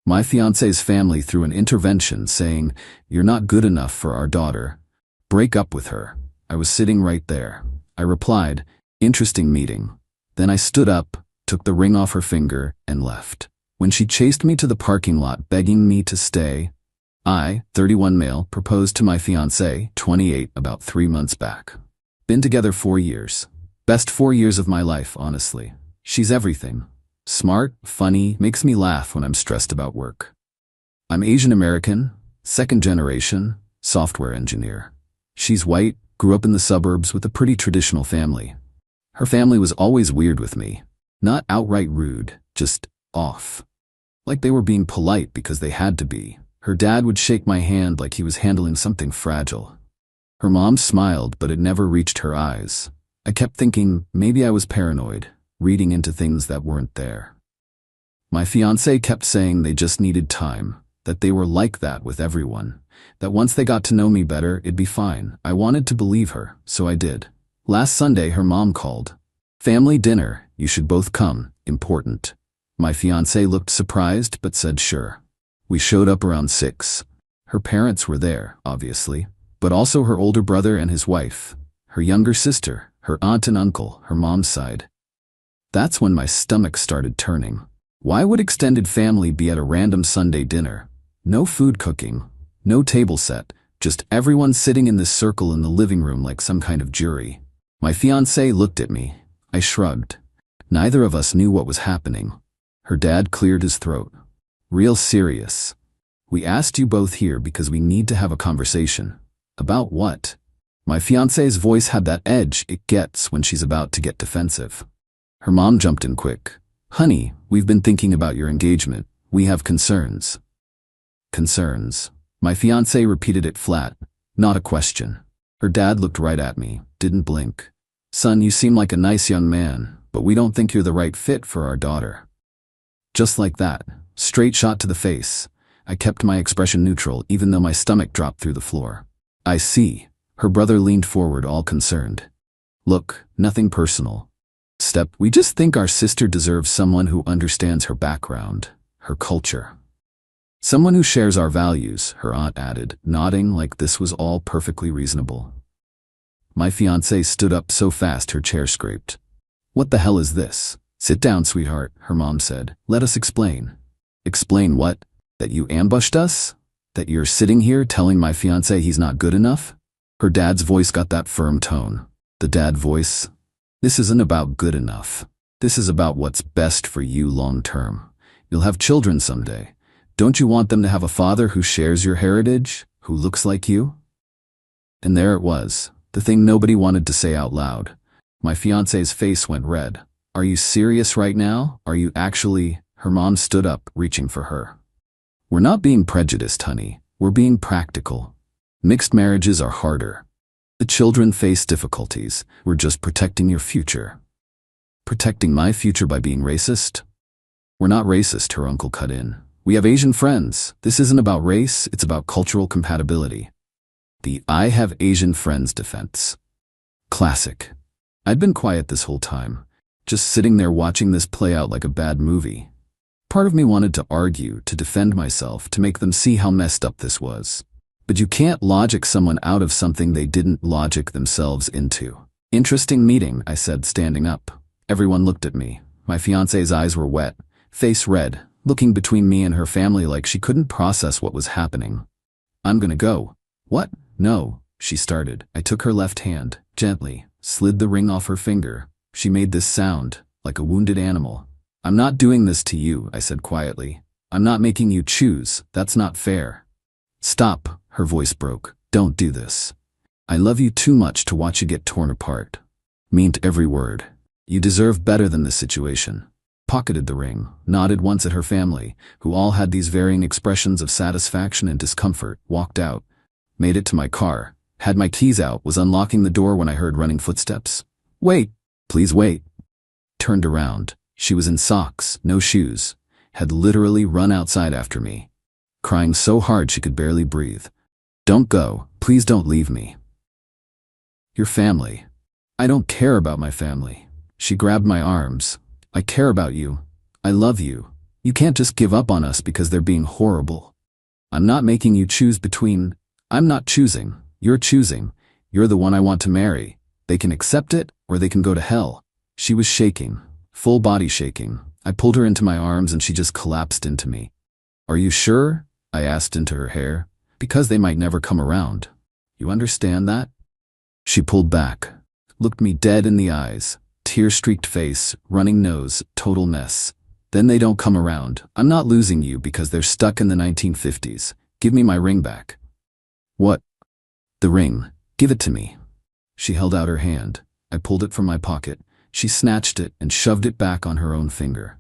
My fiancé's family threw an intervention saying, "You're not good enough for our daughter. Break up with her." I was sitting right there. I replied, "Interesting meeting." Then I stood up, took the ring off her finger, and left. When she chased me to the parking lot begging me to stay, I, 31 male, proposed to my fiancée, 28, about 3 months back. Been together 4 years. Best 4 years of my life, honestly. She's everything. Smart, funny, makes me laugh when I'm stressed about work. I'm Asian American, second generation, software engineer. She's white, grew up in the suburbs with a pretty traditional family. Her family was always weird with me. Not outright rude, just off. Like they were being polite because they had to be. Her dad would shake my hand like he was handling something fragile. Her mom smiled, but it never reached her eyes. I kept thinking maybe I was paranoid, reading into things that weren't there. My fiancé kept saying they just needed time, that they were like that with everyone, that once they got to know me better, it'd be fine. I wanted to believe her, so I did. Last Sunday, her mom called. "Family dinner, you should both come, important." My fiancé looked surprised but said sure. We showed up around 6. Her parents were there, obviously, but also her older brother and his wife, her younger sister, her aunt and uncle, her mom's side. That's when my stomach started turning. Why would extended family be at a random Sunday dinner? No food cooking, no table set, just everyone sitting in this circle in the living room like some kind of jury. My fiancé looked at me. I shrugged. Neither of us knew what was happening. Her dad cleared his throat. "Real serious. We asked you both here because we need to have a conversation." "About what?" My fiancé's voice had that edge it gets when she's about to get defensive. Her mom jumped in quick. "Honey, we've been thinking about your engagement. We have concerns." Concerns. My fiancé repeated it flat, not a question. Her dad looked right at me, didn't blink. "Son, you seem like a nice young man, but we don't think you're the right fit for our daughter." Just like that, straight shot to the face. I kept my expression neutral even though my stomach dropped through the floor. "I see." Her brother leaned forward, all concerned. "Look, nothing personal. We just think our sister deserves someone who understands her background, her culture. Someone who shares our values," her aunt added, nodding like this was all perfectly reasonable. My fiancé stood up so fast her chair scraped. "What the hell is this?" "Sit down, sweetheart," her mom said. "Let us explain." "Explain what? That you ambushed us? That you're sitting here telling my fiancé he's not good enough?" Her dad's voice got that firm tone. The dad voice. "This isn't about good enough. This is about what's best for you long term. You'll have children someday. Don't you want them to have a father who shares your heritage, who looks like you?" And there it was, the thing nobody wanted to say out loud. My fiancé's face went red. "Are you serious right now? Are you actually?" Her mom stood up, reaching for her. "We're not being prejudiced, honey. We're being practical. Mixed marriages are harder. The children face difficulties. We're just protecting your future." "Protecting my future by being racist?" "We're not racist," her uncle cut in. "We have Asian friends. This isn't about race, it's about cultural compatibility." The "I have Asian friends" defense. Classic. I'd been quiet this whole time, just sitting there watching this play out like a bad movie. Part of me wanted to argue, to defend myself, to make them see how messed up this was. But you can't logic someone out of something they didn't logic themselves into. "Interesting meeting," I said, standing up. Everyone looked at me. My fiancé's eyes were wet, face red, looking between me and her family like she couldn't process what was happening. "I'm gonna go." "What?" "No," she started. I took her left hand, gently, slid the ring off her finger. She made this sound, like a wounded animal. "I'm not doing this to you," I said quietly. "I'm not making you choose. That's not fair." "Stop," her voice broke. "Don't do this. I love you too much to watch you get torn apart." Meant every word. "You deserve better than this situation." Pocketed the ring, nodded once at her family, who all had these varying expressions of satisfaction and discomfort, walked out. Made it to my car, had my keys out, was unlocking the door when I heard running footsteps. "Wait, please wait." Turned around. She was in socks, no shoes, had literally run outside after me, crying so hard she could barely breathe. "Don't go, please don't leave me." "Your family." "I don't care about my family." She grabbed my arms. "I care about you. I love you. You can't just give up on us because they're being horrible. I'm not making you choose between. I'm not choosing. You're choosing. You're the one I want to marry. They can accept it or they can go to hell. She was shaking, full body shaking. I pulled her into my arms and she just collapsed into me. Are you sure? I asked into her hair. Because they might never come around. You understand that? She pulled back, looked me dead in the eyes, tear-streaked face, running nose, total mess. Then they don't come around. I'm not losing you because they're stuck in the 1950s. Give me my ring back. What? The ring. Give it to me. She held out her hand. I pulled it from my pocket. She snatched it and shoved it back on her own finger.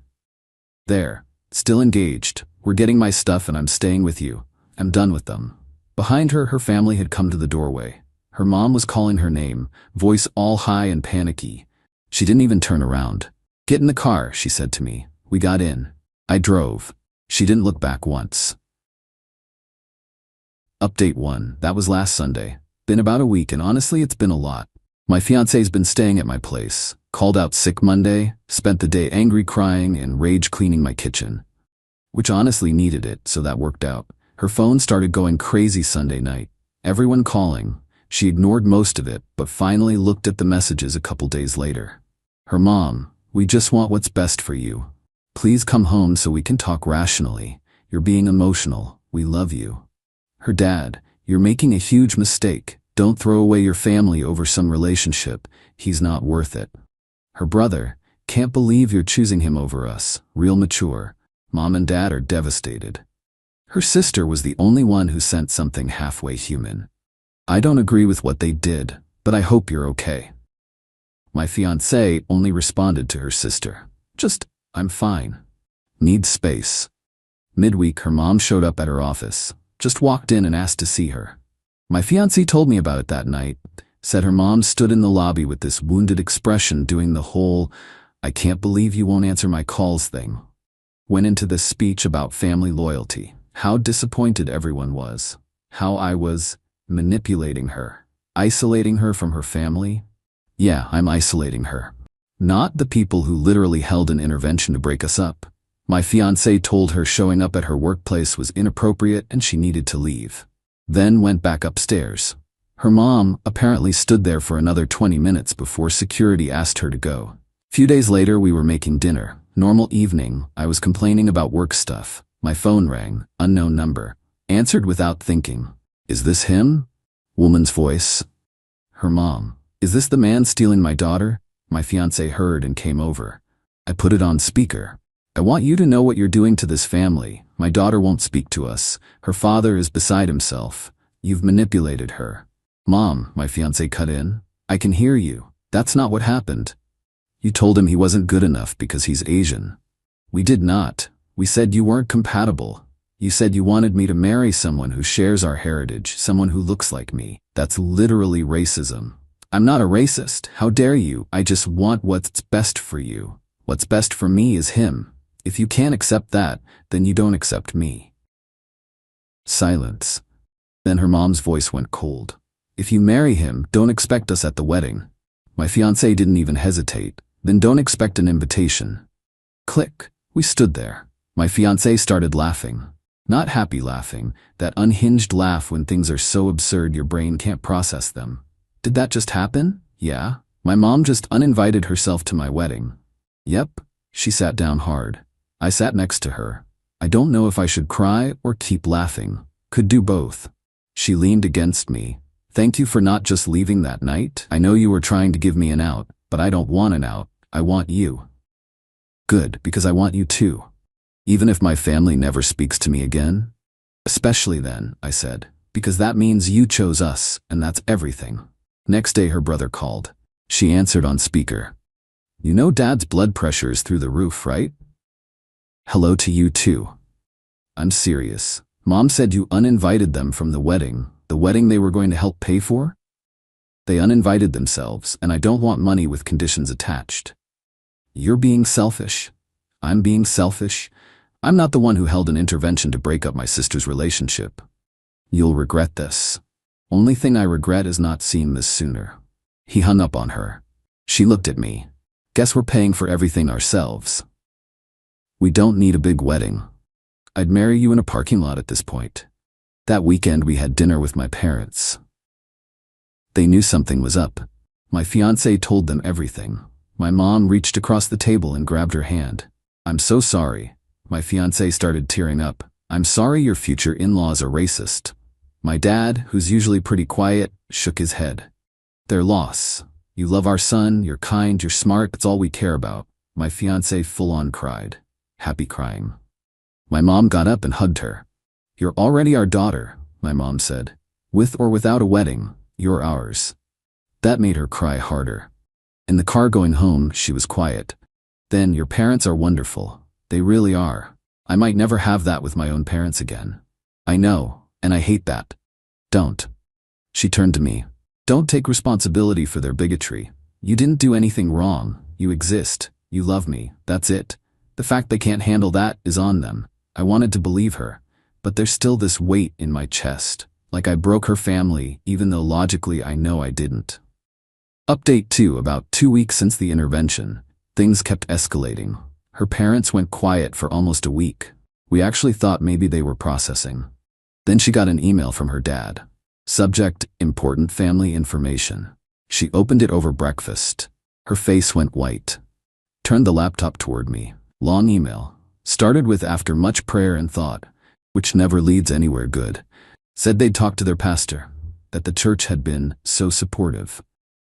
There. Still engaged. We're getting my stuff and I'm staying with you. I'm done with them. Behind her, her family had come to the doorway. Her mom was calling her name, voice all high and panicky. She didn't even turn around. Get in the car, she said to me. We got in. I drove. She didn't look back once. Update 1. That was last Sunday. Been about a week and honestly it's been a lot. My fiancé's been staying at my place. Called out sick Monday, spent the day angry crying and rage cleaning my kitchen. Which honestly needed it, so that worked out. Her phone started going crazy Sunday night. Everyone calling. She ignored most of it, but finally looked at the messages a couple days later. Her mom, we just want what's best for you. Please come home so we can talk rationally. You're being emotional. We love you. Her dad, you're making a huge mistake. Don't throw away your family over some relationship. He's not worth it. Her brother, can't believe you're choosing him over us. Real mature. Mom and dad are devastated. Her sister was the only one who sent something halfway human. I don't agree with what they did, but I hope you're okay. My fiancée only responded to her sister. Just, I'm fine. Need space. Midweek, her mom showed up at her office. Just walked in and asked to see her. My fiancé told me about it that night. Said her mom stood in the lobby with this wounded expression doing the whole, I can't believe you won't answer my calls thing. Went into this speech about family loyalty. How disappointed everyone was. How I was manipulating her. Isolating her from her family. Yeah, I'm isolating her. Not the people who literally held an intervention to break us up. My fiancé told her showing up at her workplace was inappropriate and she needed to leave. Then went back upstairs. Her mom apparently stood there for another 20 minutes before security asked her to go. Few days later, we were making dinner. Normal evening, I was complaining about work stuff. My phone rang, unknown number. Answered without thinking. Is this him? Woman's voice. Her mom. Is this the man stealing my daughter? My fiancé heard and came over. I put it on speaker. I want you to know what you're doing to this family. My daughter won't speak to us. Her father is beside himself. You've manipulated her. Mom, my fiancé cut in. I can hear you. That's not what happened. You told him he wasn't good enough because he's Asian. We did not. We said you weren't compatible. You said you wanted me to marry someone who shares our heritage, someone who looks like me. That's literally racism. I'm not a racist. How dare you? I just want what's best for you. What's best for me is him. If you can't accept that, then you don't accept me. Silence. Then her mom's voice went cold. If you marry him, don't expect us at the wedding. My fiancé didn't even hesitate. Then don't expect an invitation. Click. We stood there. My fiancé started laughing. Not happy laughing, that unhinged laugh when things are so absurd your brain can't process them. Did that just happen? Yeah. My mom just uninvited herself to my wedding. Yep. She sat down hard. I sat next to her. I don't know if I should cry or keep laughing. Could do both. She leaned against me. Thank you for not just leaving that night. I know you were trying to give me an out, but I don't want an out. I want you. Good, because I want you too. Even if my family never speaks to me again? Especially then, I said, because that means you chose us, and that's everything. Next day her brother called. She answered on speaker. You know Dad's blood pressure is through the roof, right? Hello to you too. I'm serious. Mom said you uninvited them from the wedding they were going to help pay for? They uninvited themselves, and I don't want money with conditions attached. You're being selfish. I'm being selfish. I'm not the one who held an intervention to break up my sister's relationship. You'll regret this. Only thing I regret is not seeing this sooner. He hung up on her. She looked at me. Guess we're paying for everything ourselves. We don't need a big wedding. I'd marry you in a parking lot at this point. That weekend we had dinner with my parents. They knew something was up. My fiancé told them everything. My mom reached across the table and grabbed her hand. I'm so sorry. My fiancé started tearing up. I'm sorry your future in-laws are racist. My dad, who's usually pretty quiet, shook his head. Their loss. You love our son, you're kind, you're smart, that's all we care about. My fiancé full-on cried. Happy crying. My mom got up and hugged her. You're already our daughter, my mom said. With or without a wedding, you're ours. That made her cry harder. In the car going home, she was quiet. Then, your parents are wonderful. They really are. I might never have that with my own parents again. I know, and I hate that. Don't. She turned to me. Don't take responsibility for their bigotry. You didn't do anything wrong. You exist. You love me. That's it. The fact they can't handle that is on them. I wanted to believe her, but there's still this weight in my chest, like I broke her family, even though logically I know I didn't. Update 2. About 2 weeks since the intervention, things kept escalating. Her parents went quiet for almost a week. We actually thought maybe they were processing. Then she got an email from her dad. Subject, important family information. She opened it over breakfast. Her face went white. Turned the laptop toward me. Long email. Started with after much prayer and thought, which never leads anywhere good. Said they'd talked to their pastor, that the church had been so supportive,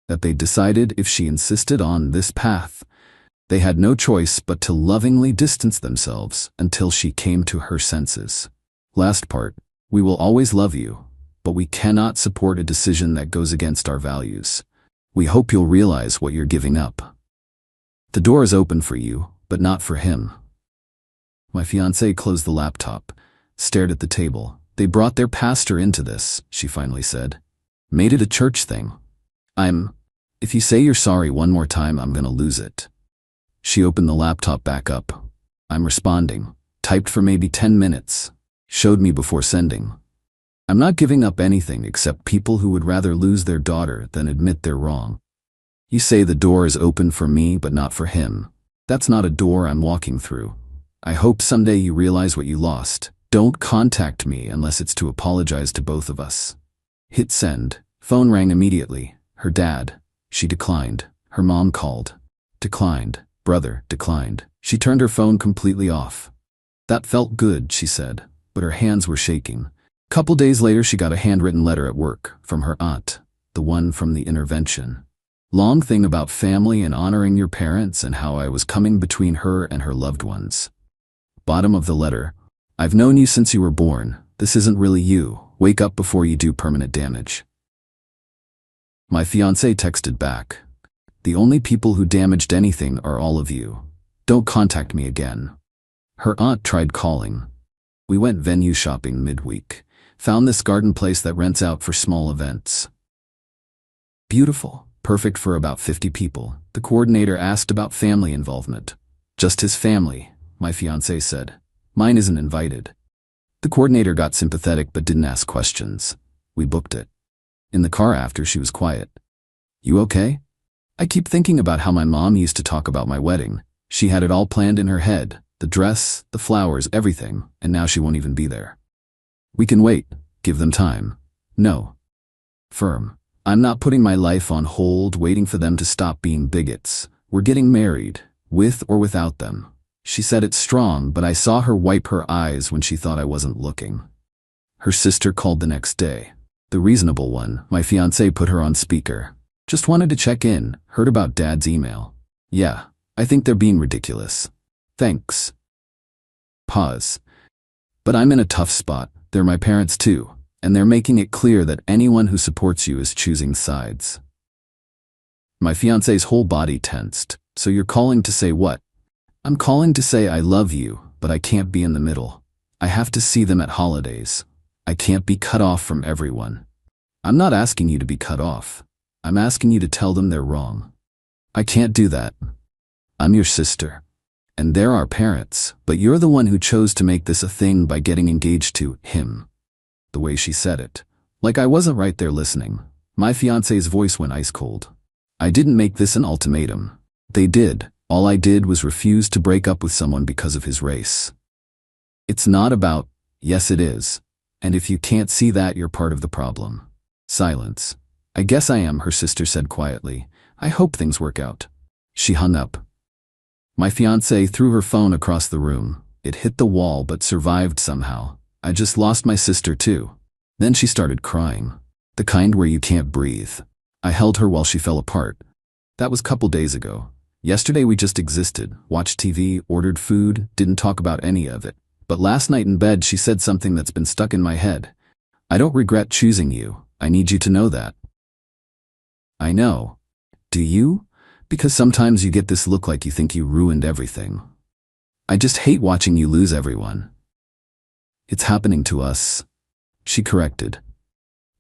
that they decided if she insisted on this path, they had no choice but to lovingly distance themselves until she came to her senses. Last part, we will always love you, but we cannot support a decision that goes against our values. We hope you'll realize what you're giving up. The door is open for you, but not for him. My fiancée closed the laptop, stared at the table. They brought their pastor into this, she finally said. Made it a church thing. If you say you're sorry one more time, I'm gonna lose it. She opened the laptop back up. I'm responding. Typed for maybe 10 minutes. Showed me before sending. I'm not giving up anything except people who would rather lose their daughter than admit they're wrong. You say the door is open for me but not for him. That's not a door I'm walking through. I hope someday you realize what you lost. Don't contact me unless it's to apologize to both of us. Hit send. Phone rang immediately. Her dad. She declined. Her mom called. Declined. Brother, declined. She turned her phone completely off. That felt good, she said, but her hands were shaking. Couple days later, she got a handwritten letter at work from her aunt, the one from the intervention. Long thing about family and honoring your parents and how I was coming between her and her loved ones. Bottom of the letter, I've known you since you were born. This isn't really you. Wake up before you do permanent damage. My fiancé texted back. The only people who damaged anything are all of you. Don't contact me again. Her aunt tried calling. We went venue shopping midweek. Found this garden place that rents out for small events. Beautiful. Perfect for about 50 people. The coordinator asked about family involvement. Just his family, my fiancé said. Mine isn't invited. The coordinator got sympathetic but didn't ask questions. We booked it. In the car after, she was quiet. You okay? I keep thinking about how my mom used to talk about my wedding. She had it all planned in her head. The dress, the flowers, everything, and now she won't even be there. We can wait. Give them time. No. Firm. I'm not putting my life on hold waiting for them to stop being bigots. We're getting married, with or without them. She said it strong, but I saw her wipe her eyes when she thought I wasn't looking. Her sister called the next day. The reasonable one, my fiancé put her on speaker. Just wanted to check in, heard about Dad's email. Yeah, I think they're being ridiculous. Thanks. Pause. But I'm in a tough spot. They're my parents too, and they're making it clear that anyone who supports you is choosing sides. My fiancé's whole body tensed. So you're calling to say what? I'm calling to say I love you, but I can't be in the middle. I have to see them at holidays. I can't be cut off from everyone. I'm not asking you to be cut off. I'm asking you to tell them they're wrong. I can't do that. I'm your sister. And they're our parents, but you're the one who chose to make this a thing by getting engaged to him. The way she said it. Like I wasn't right there listening. My fiancé's voice went ice cold. I didn't make this an ultimatum. They did. All I did was refuse to break up with someone because of his race. It's not about, yes it is, and if you can't see that, you're part of the problem. Silence. I guess I am, her sister said quietly. I hope things work out. She hung up. My fiancée threw her phone across the room. It hit the wall but survived somehow. I just lost my sister too. Then she started crying. The kind where you can't breathe. I held her while she fell apart. That was a couple days ago. Yesterday we just existed, watched TV, ordered food, didn't talk about any of it. But last night in bed she said something that's been stuck in my head. I don't regret choosing you. I need you to know that. I know. Do you? Because sometimes you get this look like you think you ruined everything. I just hate watching you lose everyone. It's happening to us, she corrected.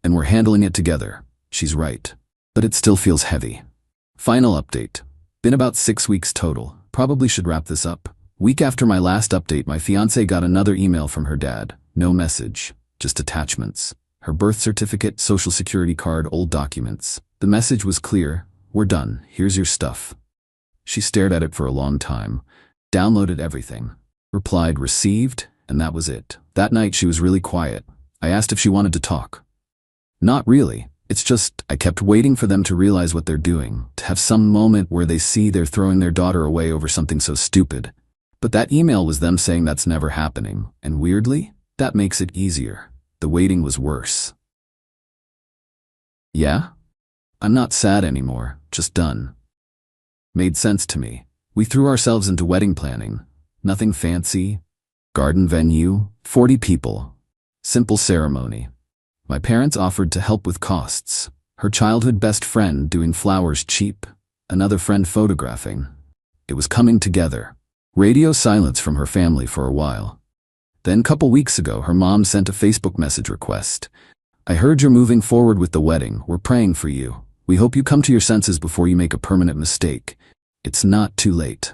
And we're handling it together. She's right. But it still feels heavy. Final update. Been about 6 weeks total. Probably should wrap this up. Week after my last update, my fiancée got another email from her dad. No message, just attachments. Her birth certificate, social security card, old documents. The message was clear. We're done. Here's your stuff. She stared at it for a long time. Downloaded everything. Replied, received, and that was it. That night she was really quiet. I asked if she wanted to talk. Not really. It's just, I kept waiting for them to realize what they're doing, to have some moment where they see they're throwing their daughter away over something so stupid. But that email was them saying that's never happening, and weirdly, that makes it easier. The waiting was worse. Yeah? I'm not sad anymore, just done. Made sense to me. We threw ourselves into wedding planning. Nothing fancy. Garden venue, 40 people. Simple ceremony. My parents offered to help with costs. Her childhood best friend doing flowers cheap. Another friend photographing. It was coming together. Radio silence from her family for a while. Then, couple weeks ago, her mom sent a Facebook message request. I heard you're moving forward with the wedding. We're praying for you. We hope you come to your senses before you make a permanent mistake. It's not too late.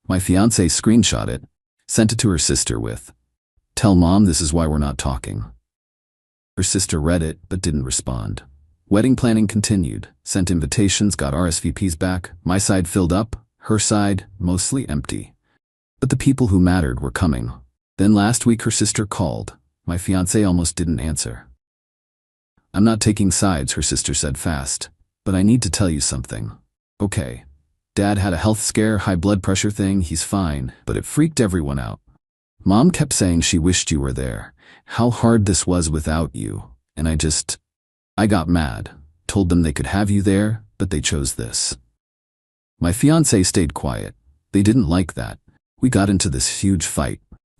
My fiancée screenshot it, sent it to her sister with, tell mom this is why we're not talking. Her sister read it, but didn't respond. Wedding planning continued, sent invitations, got RSVPs back. My side filled up, her side mostly empty. But the people who mattered were coming. Then last week her sister called. My fiancé almost didn't answer. I'm not taking sides, her sister said fast, but I need to tell you something. Okay. Dad had a health scare, high blood pressure thing, he's fine, but it freaked everyone out. Mom kept saying she wished you were there, how hard this was without you, and I got mad, told them they could have you there, but they chose this. My fiancé stayed quiet. They didn't like that. We got into this huge fight.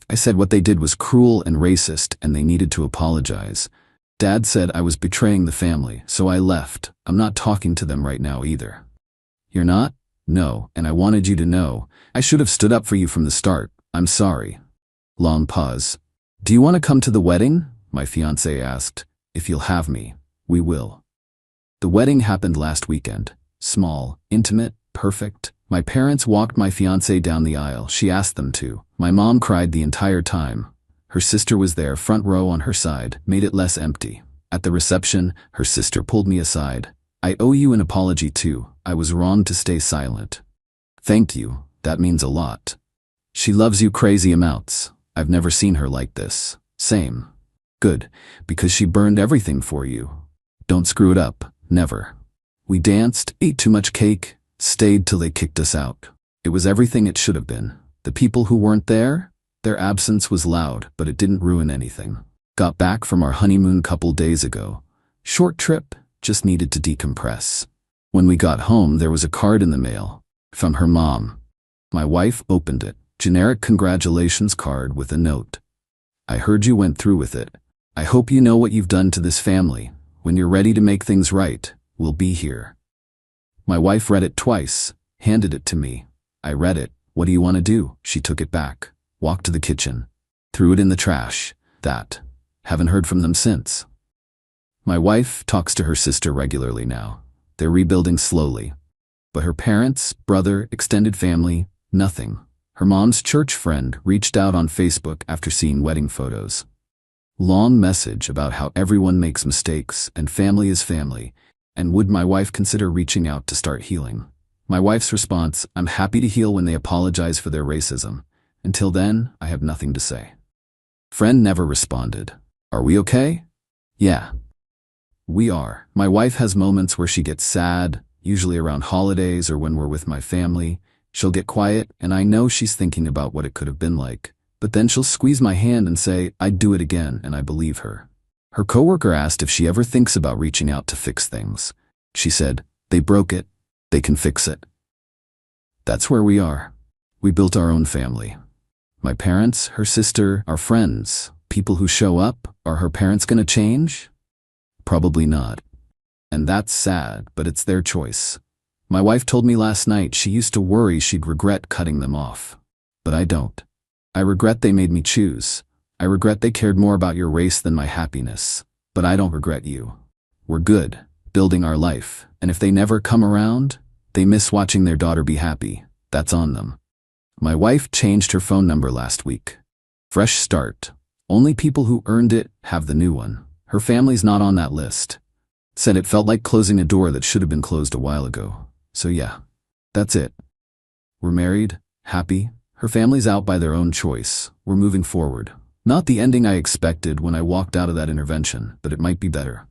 I said what they did was cruel and racist and they needed to apologize. Dad said I was betraying the family, so I left. I'm not talking to them right now either. You're not? No, and I wanted you to know. I should have stood up for you from the start. I'm sorry. Long pause. Do you want to come to the wedding? My fiancé asked. If you'll have me, we will. The wedding happened last weekend. Small, intimate, perfect. My parents walked my fiancé down the aisle. She asked them to. My mom cried the entire time. Her sister was there, front row on her side, made it less empty. At the reception, her sister pulled me aside. I owe you an apology too. I was wrong to stay silent. Thank you. That means a lot. She loves you crazy amounts. I've never seen her like this. Same. Good, because she burned everything for you. Don't screw it up. Never. We danced, ate too much cake, stayed till they kicked us out. It was everything it should have been. The people who weren't there, their absence was loud, but it didn't ruin anything. Got back from our honeymoon couple days ago. Short trip, just needed to decompress. When we got home, there was a card in the mail. From her mom. My wife opened it. Generic congratulations card with a note. I heard you went through with it. I hope you know what you've done to this family. When you're ready to make things right, we'll be here. My wife read it twice, handed it to me. I read it. What do you want to do? She took it back, walked to the kitchen, threw it in the trash. Haven't heard from them since. My wife talks to her sister regularly now. They're rebuilding slowly. But her parents, brother, extended family, nothing. Her mom's church friend reached out on Facebook after seeing wedding photos. Long message about how everyone makes mistakes and family is family, and would my wife consider reaching out to start healing. My wife's response, I'm happy to heal when they apologize for their racism. Until then, I have nothing to say. Friend never responded. Are we okay? Yeah. We are. My wife has moments where she gets sad, usually around holidays or when we're with my family. She'll get quiet, and I know she's thinking about what it could have been like. But then she'll squeeze my hand and say, I'd do it again, and I believe her. Her coworker asked if she ever thinks about reaching out to fix things. She said, they broke it. They can fix it. That's where we are. We built our own family. My parents, her sister, our friends, people who show up. Are her parents gonna change? Probably not. And that's sad, but it's their choice. My wife told me last night she used to worry she'd regret cutting them off. But I don't. I regret they made me choose. I regret they cared more about your race than my happiness. But I don't regret you. We're good, building our life, and if they never come around, they miss watching their daughter be happy. That's on them. My wife changed her phone number last week. Fresh start. Only people who earned it have the new one. Her family's not on that list. Said it felt like closing a door that should have been closed a while ago. So yeah, that's it. We're married, happy. Her family's out by their own choice. We're moving forward. Not the ending I expected when I walked out of that intervention, but it might be better.